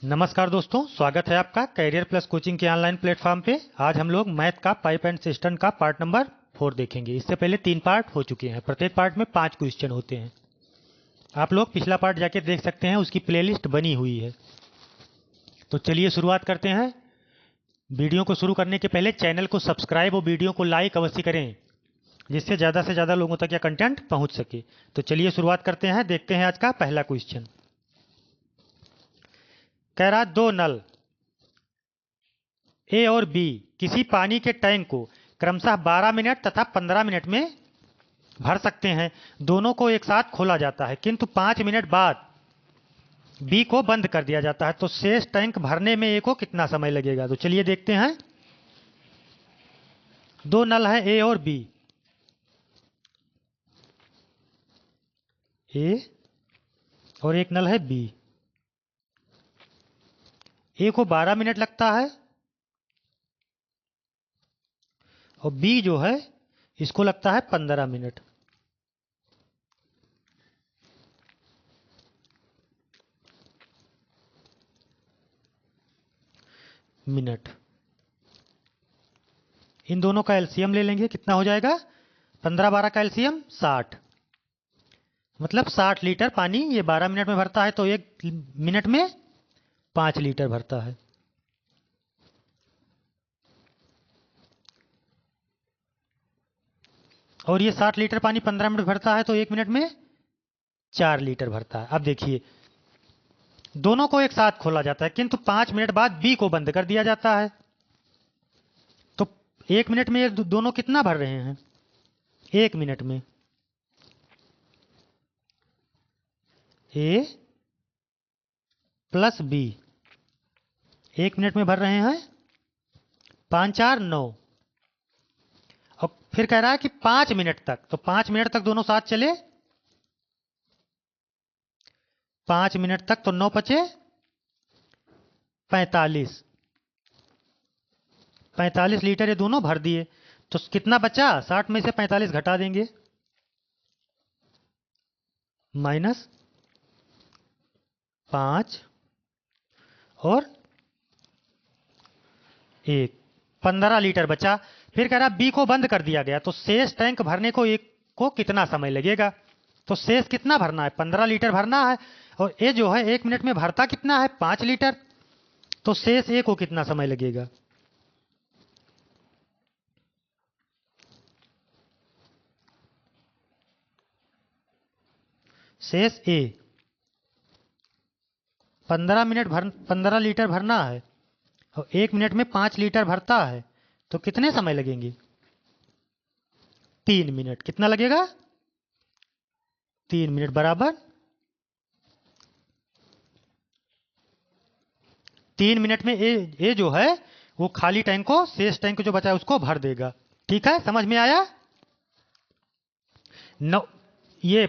नमस्कार दोस्तों, स्वागत है आपका कैरियर प्लस कोचिंग के ऑनलाइन प्लेटफॉर्म पे। आज हम लोग मैथ का पाइप एंड सिस्टम का पार्ट नंबर 4 देखेंगे। इससे पहले 3 पार्ट हो चुके हैं। प्रत्येक पार्ट में 5 क्वेश्चन होते हैं। आप लोग पिछला पार्ट जाके देख सकते हैं, उसकी प्लेलिस्ट बनी हुई है। तो चलिए शुरुआत करते हैं। वीडियो को शुरू करने के पहले चैनल को सब्सक्राइब और वीडियो को लाइक अवश्य करें, जिससे ज़्यादा से ज़्यादा लोगों तक यह कंटेंट पहुँच सके। तो चलिए शुरुआत करते हैं। देखते हैं आज का पहला क्वेश्चन। कह रहा 2 नल ए और बी किसी पानी के टैंक को क्रमशः 12 मिनट तथा 15 मिनट में भर सकते हैं। दोनों को एक साथ खोला जाता है, किंतु 5 मिनट बाद बी को बंद कर दिया जाता है। तो शेष टैंक भरने में ए को कितना समय लगेगा? तो चलिए देखते हैं। 2 नल है ए और बी। ए और एक नल है बी। ए को 12 मिनट लगता है और बी जो है इसको लगता है 15 मिनट। इन दोनों का एलसीएम ले लेंगे, कितना हो जाएगा? 15 12 का एलसीएम 60, मतलब 60 लीटर पानी ये 12 मिनट में भरता है। तो 1 मिनट में 5 लीटर भरता है। और ये 60 लीटर पानी 15 मिनट भरता है, तो 1 मिनट में 4 लीटर भरता है। अब देखिए, दोनों को एक साथ खोला जाता है, किंतु 5 मिनट बाद बी को बंद कर दिया जाता है। तो 1 मिनट में ये दोनों कितना भर रहे हैं? 1 मिनट में ए प्लस बी 1 मिनट में भर रहे हैं 5 4 9। और फिर कह रहा है कि 5 मिनट तक, तो 5 मिनट तक दोनों साथ चले। 5 मिनट तक तो 9 बचे 45। 45 लीटर ये दोनों भर दिए। तो कितना बचा? 60 में से 45 घटा देंगे, -5 और 1, 15 लीटर बचा। फिर कह रहा बी को बंद कर दिया गया, तो शेष टैंक भरने को एक को कितना समय लगेगा? तो शेष कितना भरना है? 15 लीटर भरना है। और ए जो है 1 मिनट में भरता कितना है? 5 लीटर। तो शेष ए को कितना समय लगेगा? शेष ए 15 लीटर भरना है और 1 मिनट में 5 लीटर भरता है, तो कितने समय लगेंगे? 3 मिनट। कितना लगेगा? 3 मिनट बराबर 3 मिनट में ए जो है वो खाली टैंक को, शेष टैंक जो बचा है उसको भर देगा। ठीक है, समझ में आया? ये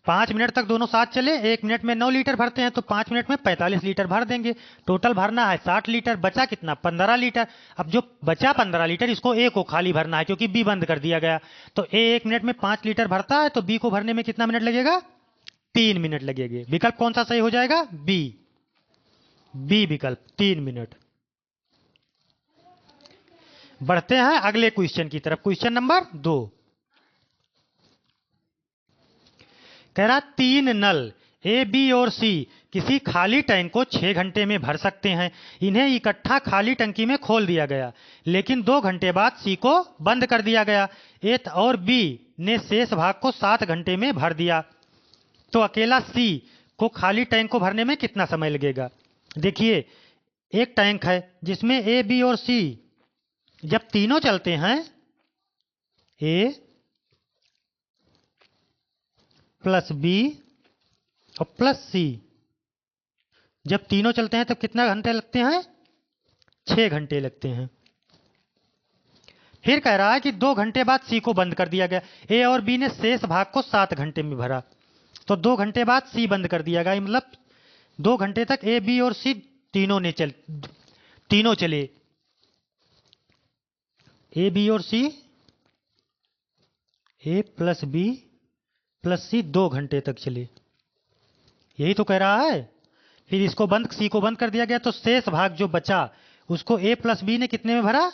5 मिनट तक दोनों साथ चले। 1 मिनट में 9 लीटर भरते हैं, तो 5 मिनट में 45 लीटर भर देंगे। टोटल भरना है 60 लीटर। बचा कितना? 15 लीटर। अब जो बचा 15 लीटर, इसको ए को खाली भरना है, क्योंकि बी बंद कर दिया गया। तो ए 1 मिनट में 5 लीटर भरता है, तो बी को भरने में कितना मिनट लगेगा? 3 मिनट लगेंगे। विकल्प कौन सा सही हो जाएगा? बी विकल्प, 3 मिनट। बढ़ते हैं अगले क्वेश्चन की तरफ। क्वेश्चन नंबर 2 कह रहा 3 नल ए बी और सी किसी खाली टैंक को 6 घंटे में भर सकते हैं। इन्हें इकट्ठा खाली टंकी में खोल दिया गया, लेकिन 2 घंटे बाद सी को बंद कर दिया गया। ए और बी ने शेष भाग को 7 घंटे में भर दिया। तो अकेला सी को खाली टैंक को भरने में कितना समय लगेगा? देखिए, एक टैंक है जिसमें ए बी और सी जब तीनों चलते हैं, ए प्लस बी और प्लस सी, जब तीनों चलते हैं तब कितना घंटे लगते हैं? 6 घंटे लगते हैं। फिर कह रहा है कि 2 घंटे बाद सी को बंद कर दिया गया। ए और बी ने शेष भाग को 7 घंटे में भरा, तो 2 घंटे बाद सी बंद कर दिया गया। मतलब 2 घंटे तक ए बी और सी तीनों चले। ए बी और सी, ए प्लस बी प्लस सी 2 घंटे तक चले। यही तो कह रहा है। फिर इसको बंद, सी को बंद कर दिया गया, तो शेष भाग जो बचा उसको ए प्लस बी ने कितने में भरा?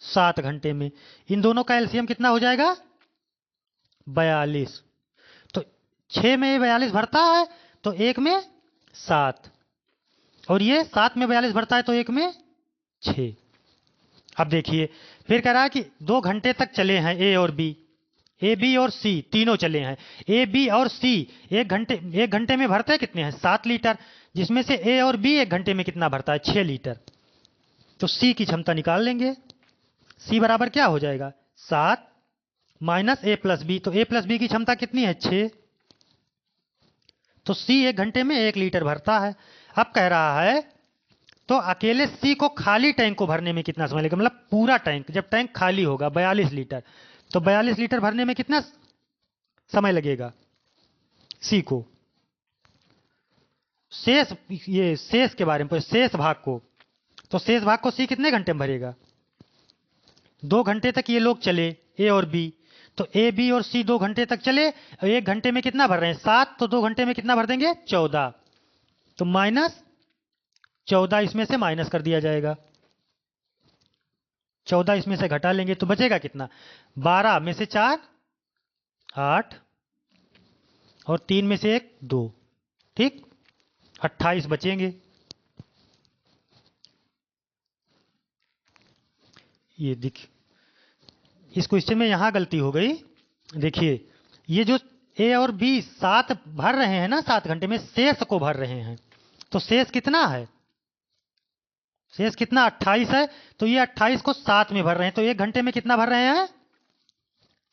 7 घंटे में। इन दोनों का एलसीएम कितना हो जाएगा? 42। तो 6 में ये 42 भरता है तो 1 में 7, और ये 7 में 42 भरता है तो 1 में 6। अब देखिए फिर कह रहा है कि 2 घंटे तक चले हैं ए और बी, ए बी और सी तीनों चले हैं। ए बी और सी एक घंटे में भरते कितने हैं? 7 लीटर, जिसमें से ए और बी एक घंटे में कितना भरता है? 6 लीटर। तो सी की क्षमता निकाल लेंगे। सी बराबर क्या हो जाएगा? 7 माइनस ए प्लस बी। तो ए प्लस बी की क्षमता कितनी है? 6। तो सी एक घंटे में 1 लीटर भरता है। अब कह रहा है तो अकेले सी को खाली टैंक को भरने में कितना समय लगेगा? मतलब पूरा टैंक, जब टैंक खाली होगा 42 लीटर, तो 42 लीटर भरने में कितना समय लगेगा सी को? शेष के बारे में, शेष भाग को, तो शेष भाग को सी कितने घंटे में भरेगा? 2 घंटे तक ये लोग चले ए और बी, तो ए बी और सी 2 घंटे तक चले, 1 घंटे में कितना भर रहे हैं? 7। तो 2 घंटे में कितना भर देंगे? 14। तो माइनस 14 इसमें से माइनस कर दिया जाएगा, 14 इसमें से घटा लेंगे तो बचेगा कितना? 12 में से 4 8, और 3 में से 1 2, ठीक, 28 बचेंगे। ये देखिए इस क्वेश्चन में यहां गलती हो गई। देखिए ये जो ए और बी 7 भर रहे हैं ना 7 घंटे में, शेष को भर रहे हैं, तो शेष कितना है? शेष कितना? 28 है। तो ये 28 को 7 में भर रहे हैं, तो 1 घंटे में कितना भर रहे हैं?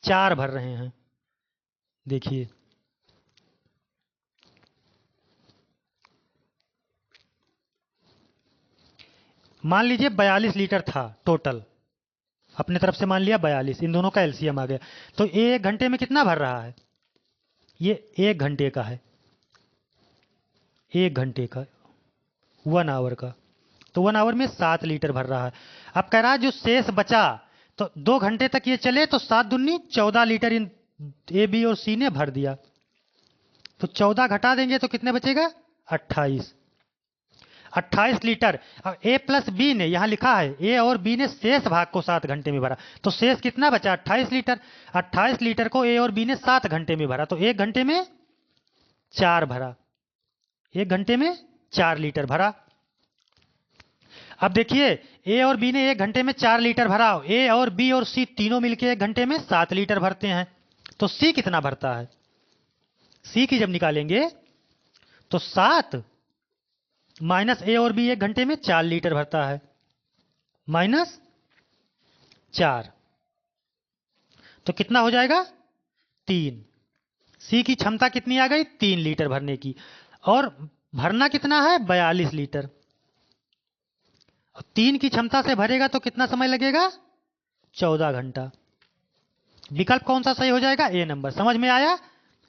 4 भर रहे हैं। देखिए मान लीजिए 42 लीटर था टोटल, अपने तरफ से मान लिया 42, इन दोनों का एलसीएम आ गया। तो ये 1 घंटे में कितना भर रहा है? ये 1 घंटे का है, 1 घंटे का, 1 आवर का, तो 1 आवर में 7 लीटर भर रहा है। अब कह रहा है जो शेष बचा, तो 2 घंटे तक ये चले तो 7 दूनी 14 लीटर इन ए बी और सी ने भर दिया। तो 14 घटा देंगे तो कितने बचेगा? 28। 28 लीटर। अब ए प्लस बी ने, यहां लिखा है ए और बी ने शेष भाग को 7 घंटे में भरा, तो शेष कितना बचा? 28 लीटर। 28 लीटर को ए और बी ने 7 घंटे में भरा, तो 1 घंटे में 4 भरा, 1 घंटे में 4 लीटर भरा। अब देखिए ए और बी ने 1 घंटे में 4 लीटर भरा, ए और बी और सी तीनों मिलकर 1 घंटे में 7 लीटर भरते हैं, तो सी कितना भरता है? सी की जब निकालेंगे तो 7 माइनस ए और बी 1 घंटे में 4 लीटर भरता है, माइनस 4, तो कितना हो जाएगा? 3। सी की क्षमता कितनी आ गई? 3 लीटर भरने की, और भरना कितना है? 42 लीटर। 3 की क्षमता से भरेगा तो कितना समय लगेगा? 14 घंटा। विकल्प कौन सा सही हो जाएगा? ए नंबर। समझ में आया?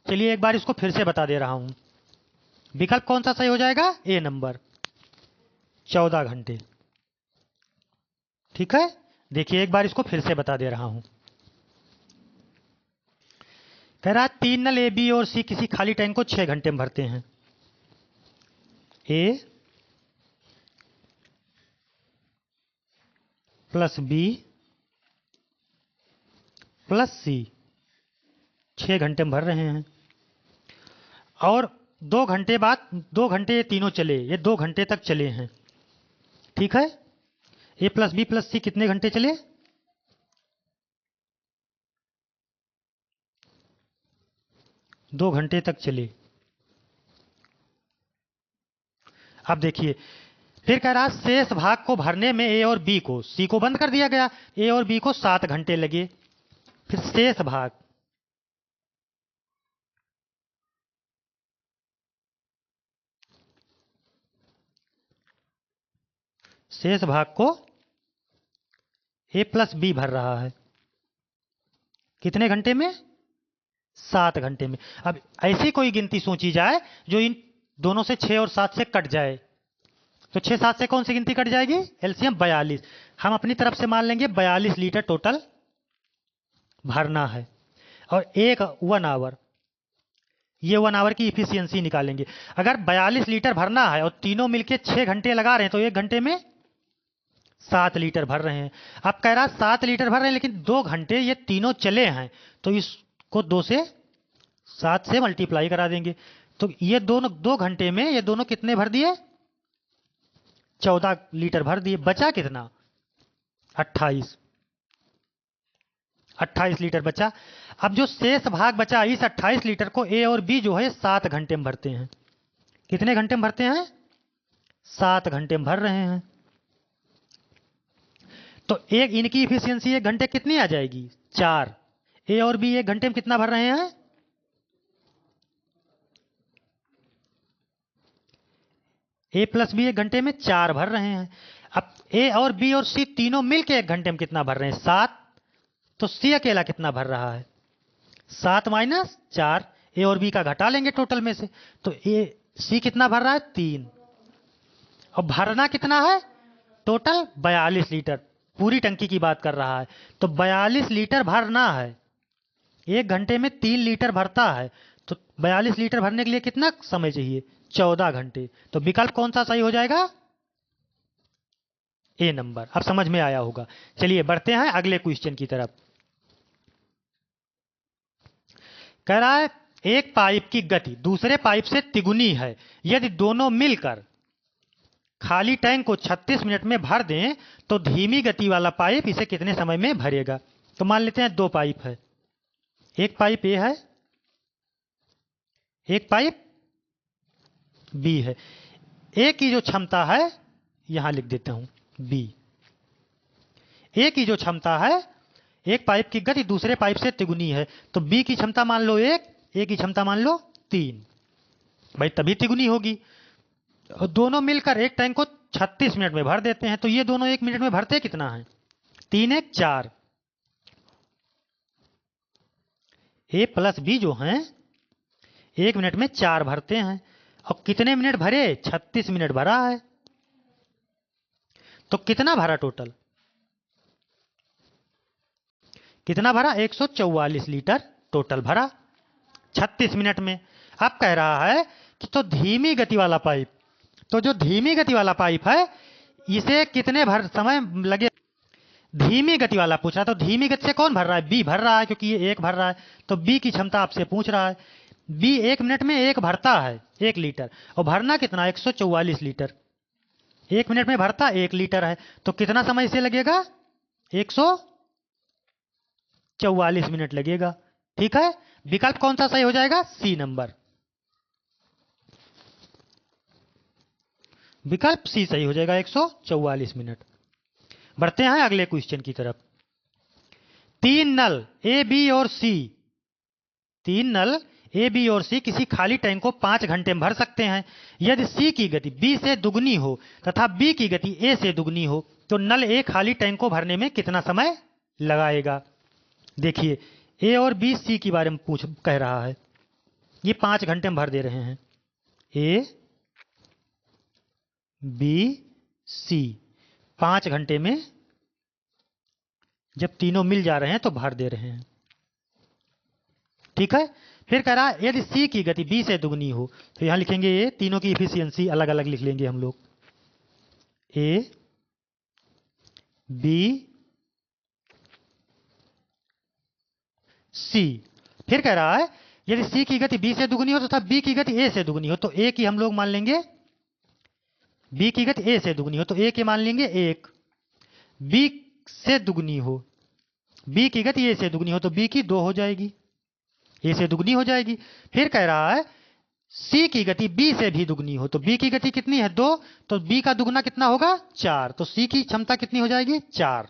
चलिए एक बार इसको फिर से बता दे रहा हूं। विकल्प कौन सा सही हो जाएगा? ए नंबर, 14 घंटे। ठीक है, देखिए एक बार इसको फिर से बता दे रहा हूं। कह रहा है 3 नल ए बी और सी किसी खाली टैंक को 6 घंटे में भरते हैं। ए प्लस बी प्लस सी 6 घंटे में भर रहे हैं, और 2 घंटे बाद, 2 घंटे ये तीनों चले, ये 2 घंटे तक चले हैं। ठीक है, ए प्लस बी प्लस सी कितने घंटे चले? 2 घंटे तक चले। अब देखिए फिर कह रहा शेष भाग को भरने में ए और बी को, सी को बंद कर दिया गया, ए और बी को 7 घंटे लगे। फिर शेष भाग, शेष भाग को ए प्लस बी भर रहा है कितने घंटे में? 7 घंटे में। अब ऐसी कोई गिनती सोची जाए जो इन दोनों से 6 और 7 से कट जाए, तो 6 7 से कौन सी गिनती कट जाएगी? एलसीएम 42। हम अपनी तरफ से मान लेंगे 42 लीटर टोटल भरना है, और 1 आवर, ये 1 आवर की इफिशियंसी निकालेंगे। अगर 42 लीटर भरना है और तीनों मिलके 6 घंटे लगा रहे हैं तो 1 घंटे में 7 लीटर भर रहे हैं। अब कह रहा 7 लीटर भर रहे हैं लेकिन 2 घंटे ये तीनों चले हैं, तो इसको 2 से 7 से मल्टीप्लाई करा देंगे। तो ये दोनों 2 घंटे में ये दोनों कितने भर दिए? 14 लीटर भर दिए। बचा कितना? 28 लीटर बचा। अब जो शेष भाग बचा इस 28 लीटर को ए और बी जो है 7 घंटे में भरते हैं। कितने घंटे में भरते हैं? 7 घंटे में भर रहे हैं। तो एक इनकी इफिशियंसी 1 घंटे कितनी आ जाएगी? 4। ए और बी 1 घंटे में कितना भर रहे हैं? ए प्लस बी 1 घंटे में 4 भर रहे हैं। अब ए और बी और सी तीनों मिलकर 1 घंटे में कितना भर रहे हैं? 7। तो सी अकेला कितना भर रहा है? 7 माइनस 4। ए और बी का घटा लेंगे टोटल में से, तो ए सी कितना भर रहा है? 3। और भरना कितना है टोटल? 42 लीटर। पूरी टंकी की बात कर रहा है, तो 42 लीटर भरना है। 1 घंटे में 3 लीटर भरता है, तो 42 लीटर भरने के लिए कितना समय चाहिए? 14 घंटे। तो विकल्प कौन सा सही हो जाएगा? ए नंबर। अब समझ में आया होगा। चलिए बढ़ते हैं अगले क्वेश्चन की तरफ। कह रहा है एक पाइप की गति दूसरे पाइप से तिगुनी है। यदि दोनों मिलकर खाली टैंक को 36 मिनट में भर दें तो धीमी गति वाला पाइप इसे कितने समय में भरेगा? तो मान लेते हैं 2 पाइप है। एक पाइप ए है, एक पाइप बी है। ए की जो क्षमता है, यहां लिख देता हूं बी। ए की जो क्षमता है, एक पाइप की गति दूसरे पाइप से तिगुनी है, तो बी की क्षमता मान लो 1, ए की क्षमता मान लो 3। भाई तभी तिगुनी होगी। और दोनों मिलकर एक टैंक को 36 मिनट में भर देते हैं, तो ये दोनों 1 मिनट में भरते कितना है? 3 1 4। ए प्लस बी जो हैं 1 मिनट में 4 भरते हैं। और कितने मिनट भरे? 36 मिनट भरा है। तो कितना भरा टोटल? कितना भरा? 144 लीटर टोटल भरा 36 मिनट में। अब कह रहा है कि तो धीमी गति वाला पाइप, तो जो धीमी गति वाला पाइप है इसे कितने समय लगे? धीमी गति वाला पूछ रहा है, तो धीमी गति से कौन भर रहा है? बी भर रहा है, क्योंकि ये 1 भर रहा है। तो बी की क्षमता आपसे पूछ रहा है। बी 1 मिनट में 1 भरता है, 1 लीटर। और भरना कितना? 144 लीटर। 1 मिनट में भरता 1 लीटर है, तो कितना समय इसे लगेगा? 144 मिनट लगेगा। ठीक है, विकल्प कौन सा सही हो जाएगा? C number. विकल्प सी सही हो जाएगा, 144 मिनट। बढ़ते हैं अगले क्वेश्चन की तरफ। 3 नल ए बी और सी, 3 नल ए बी और सी किसी खाली टैंक को 5 घंटे में भर सकते हैं। यदि सी की गति बी से दुगनी हो तथा बी की गति ए से दुगनी हो तो नल ए खाली टैंक को भरने में कितना समय लगाएगा? देखिए ए और बी सी के बारे में कह रहा है। ये 5 घंटे में भर दे रहे हैं। ए बी सी 5 घंटे में जब तीनों मिल जा रहे हैं तो भर दे रहे हैं। ठीक है, फिर कह रहा है यदि सी की गति बी से दुगनी हो, तो यहां लिखेंगे ये तीनों की इफिशियंसी अलग अलग लिख लेंगे हम लोग। A B C. फिर कह रहा है यदि सी की गति बी से दुगनी हो तथा बी की गति ए से दुगनी हो, तो ए की हम लोग मान लेंगे, बी की गति ए से दुगनी हो तो ए के मान लेंगे 1। बी से दुगनी हो, बी की गति ए से दुगनी हो तो बी की 2 हो जाएगी, ए से दुगनी हो जाएगी। फिर कह रहा है सी की गति बी से भी दुगनी हो, तो बी की गति कितनी है? 2, तो बी का दुगना कितना होगा? 4। तो सी की क्षमता कितनी हो जाएगी? 4।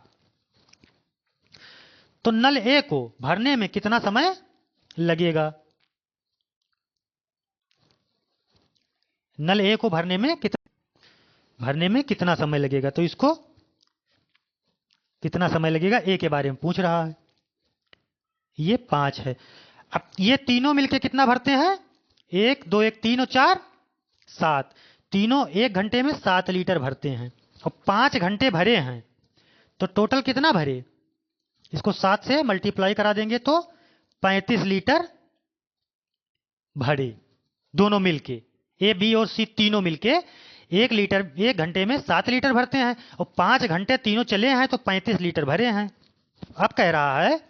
तो नल ए को भरने में कितना समय लगेगा? नल ए को भरने में कितना समय लगेगा? तो इसको कितना समय लगेगा ए के बारे में पूछ रहा है। ये 5 है। अब ये तीनों मिलके कितना भरते हैं? 1 2 1 3 और 4 7। तीनों 1 घंटे में 7 लीटर भरते हैं और 5 घंटे भरे हैं, तो टोटल कितना भरे? इसको 7 से मल्टीप्लाई करा देंगे तो 35 लीटर भरे, दोनों मिलके, ए बी और सी तीनों मिलके 1 लीटर 1 घंटे में 7 लीटर भरते हैं और 5 घंटे तीनों चले हैं तो 35 लीटर भरे हैं। अब कह रहा है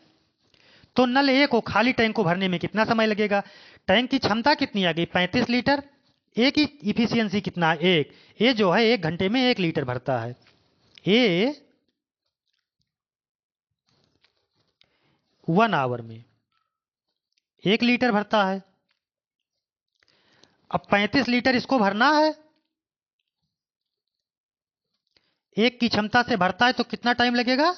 तो नल ए को खाली टैंक को भरने में कितना समय लगेगा। टैंक की क्षमता कितनी आ गई 35 लीटर, ए की इफिशियंसी कितना है 1, ए जो है 1 घंटे में 1 लीटर भरता है, ए 1 आवर में 1 लीटर भरता है। अब 35 लीटर इसको भरना है, एक की क्षमता से भरता है तो कितना टाइम लगेगा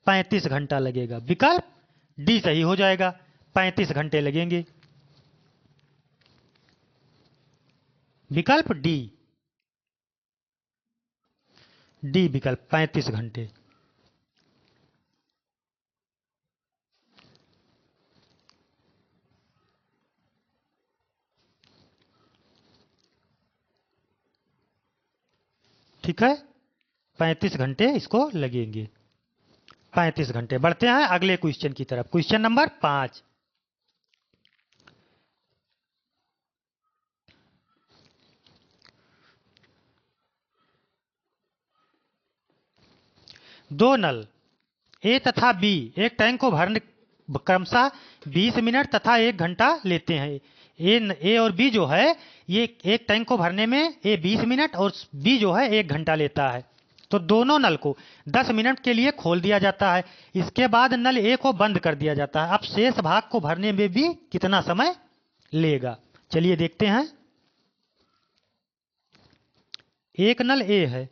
35 घंटा लगेगा। विकल्प डी सही हो जाएगा, 35 घंटे लगेंगे। विकल्प डी, डी विकल्प 35 घंटे। ठीक है, 35 घंटे इसको लगेंगे, 35 घंटे। बढ़ते हैं अगले क्वेश्चन की तरफ। क्वेश्चन नंबर 5, दो नल ए तथा बी एक टैंक को भरने क्रमशः 20 मिनट तथा 1 घंटा लेते हैं। ए और बी जो है ये एक टैंक को भरने में ए 20 मिनट और बी जो है 1 घंटा लेता है। तो दोनों नल को 10 मिनट के लिए खोल दिया जाता है, इसके बाद नल ए को बंद कर दिया जाता है। अब शेष भाग को भरने में भी कितना समय लेगा, चलिए देखते हैं। एक नल ए है,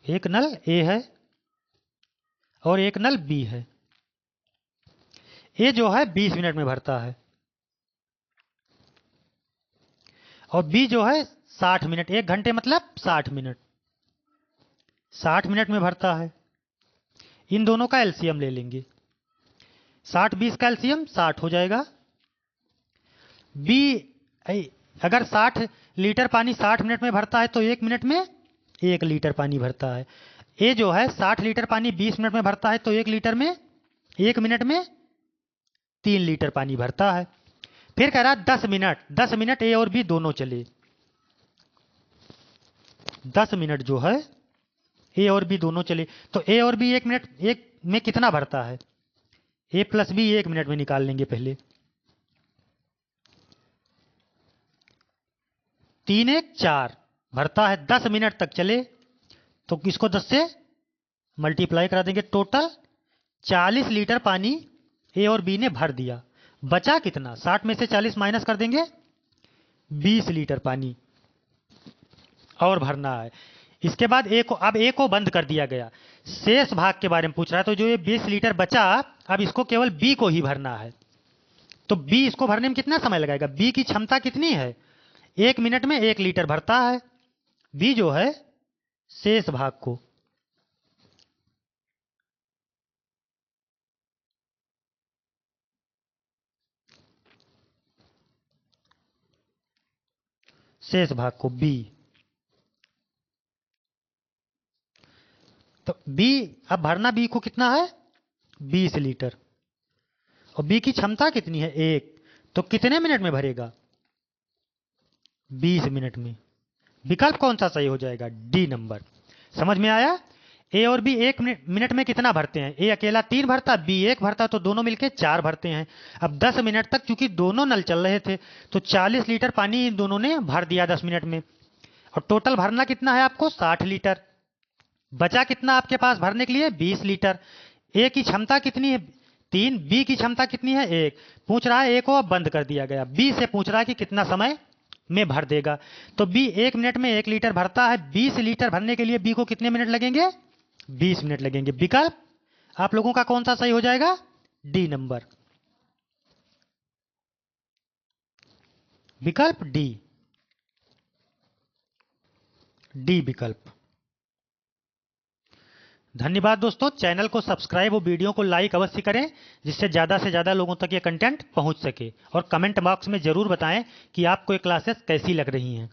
एक नल ए है और एक नल बी है। ए जो है 20 मिनट में भरता है और बी जो है 60 मिनट, 1 घंटे मतलब 60 मिनट, 60 मिनट में भरता है। इन दोनों का एलसीएम ले लेंगे, 60-20 का एलसीएम 60 हो जाएगा। बी अगर 60 लीटर पानी 60 मिनट में भरता है तो 1 मिनट में 1 लीटर पानी भरता है। ए जो है 60 लीटर पानी 20 मिनट में भरता है तो 1 मिनट में 3 लीटर पानी भरता है। फिर कह रहा 10 मिनट ए और बी दोनों चले, 10 मिनट जो है ए और बी दोनों चले तो ए और बी 1 मिनट एक में कितना भरता है, ए प्लस बी 1 मिनट में निकाल लेंगे पहले। 3 1 4 भरता है, 10 मिनट तक चले तो इसको 10 से मल्टीप्लाई करा देंगे। टोटल 40 लीटर पानी ए और बी ने भर दिया, बचा कितना 60 में से 40 माइनस कर देंगे, 20 लीटर पानी और भरना है। इसके बाद अब ए को बंद कर दिया गया, शेष भाग के बारे में पूछ रहा है। तो जो ये 20 लीटर बचा अब इसको केवल बी को ही भरना है। तो बी इसको भरने में कितना समय लगाएगा, बी की क्षमता कितनी है 1 मिनट में 1 लीटर भरता है। बी जो है शेष भाग को बी, तो बी अब भरना बी को कितना है 20 लीटर और बी की क्षमता कितनी है 1, तो कितने मिनट में भरेगा 20 मिनट में। विकल्प कौन सा सही हो जाएगा, डी नंबर। समझ में आया। ए और बी 1 मिनट में कितना भरते हैं, ए अकेला 3 भरता, बी 1 भरता, तो दोनों मिलके 4 भरते हैं। अब 10 मिनट तक क्योंकि दोनों नल चल रहे थे तो 40 लीटर पानी इन दोनों ने भर दिया 10 मिनट में और टोटल भरना कितना है आपको 60 लीटर। बचा कितना आपके पास भरने के लिए 20 लीटर। ए की क्षमता कितनी है 3, बी की क्षमता कितनी है 1। पूछ रहा है ए को अब बंद कर दिया गया, बी से पूछ रहा है कि कितना समय में भर देगा। तो बी 1 मिनट में 1 लीटर भरता है, 20 लीटर भरने के लिए बी को कितने मिनट लगेंगे 20 मिनट लगेंगे। विकल्प आप लोगों का कौन सा सही हो जाएगा, डी नंबर। विकल्प डी, डी विकल्प। धन्यवाद दोस्तों, चैनल को सब्सक्राइब और वीडियो को लाइक अवश्य करें जिससे ज़्यादा से ज़्यादा लोगों तक ये कंटेंट पहुंच सके। और कमेंट बॉक्स में ज़रूर बताएं कि आपको ये क्लासेस कैसी लग रही हैं।